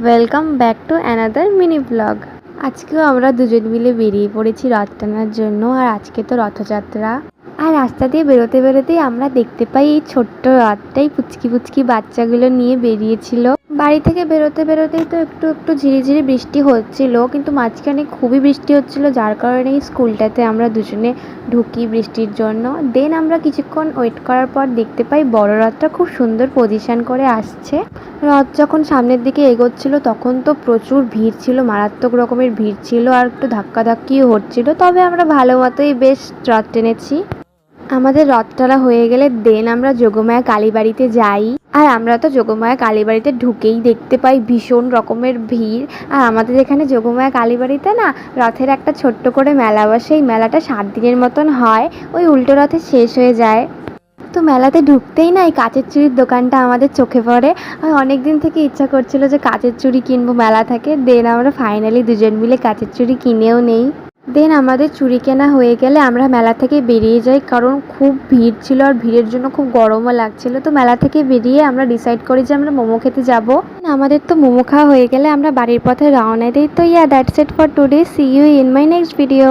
Welcome back to another mini blog. আজকেও আমরা দুজন মিলে বেরিয়ে পড়েছি রথ টানার জন্য। আর আজকে তো রথযাত্রা। আর রাস্তা দিয়ে বেরোতে বেরোতেই আমরা দেখতে পাই এই ছোট্ট রথটাই পুচকি পুচকি বাচ্চাগুলো নিয়ে বেরিয়েছিল। বাড়ি থেকে বেরোতে বেরোতেই তো একটু একটু ঝিরিঝিরি বৃষ্টি হচ্ছিল, কিন্তু মাঝখানে খুবই বৃষ্টি হচ্ছিল, যার কারণে এই স্কুলটাতে আমরা দুজনে ঢুকি বৃষ্টির জন্য। দেন আমরা কিছুক্ষণ ওয়েট করার পর দেখতে পাই বড় রথটা খুব সুন্দর পজিশন করে আসছে। রথ যখন সামনের দিকে এগোচ্ছিল তখন তো প্রচুর ভিড় ছিল, মারাত্মক রকমের ভিড় ছিল, আর একটু ধাক্কাধাক্কিও হচ্ছিল। তবে আমরা ভালো মতোই বেশ রথ টেনেছি। আমাদের রথ টানা হয়ে গেলে দেন আমরা যোগমায়া কালীবাড়িতে যাই। আর আমরা তো যোগমায়া কালীবাড়িতে ঢুকেই দেখতে পাই ভীষণ রকমের ভিড়। আর আমাদের এখানে যোগমায়া কালীবাড়িতে না রথের একটা ছোট্ট করে মেলা বসে। এই মেলাটা 7 দিনের মতন হয়, ওই উল্টো রথে শেষ হয়ে যায়। তো মেলাতে ঢুকতেই না এই কাচের চুড়ির দোকানটা আমাদের চোখে পড়ে। আর অনেক দিন থেকে ইচ্ছা করছিল যে কাচের চুড়ি কিনবো মেলা থেকে। দেন আমরা ফাইনালি দুজন মিলে কাচের চুড়ি কিনেও নেই। দেন আমাদের চুড়ি কেনা হয়ে গেলে আমরা মেলা থেকে বেরিয়ে যাই, কারণ খুব ভিড় ছিল আর ভিড়ের জন্য খুব গরমও লাগছিল। তো মেলা থেকে বেরিয়ে আমরা ডিসাইড করি যে আমরা মোমো খেতে যাব। আমাদের তো মোমো খাওয়া হয়ে গেলে আমরা বাড়ির পথে রওনা দিই। তো that's it for today. See you in my next video.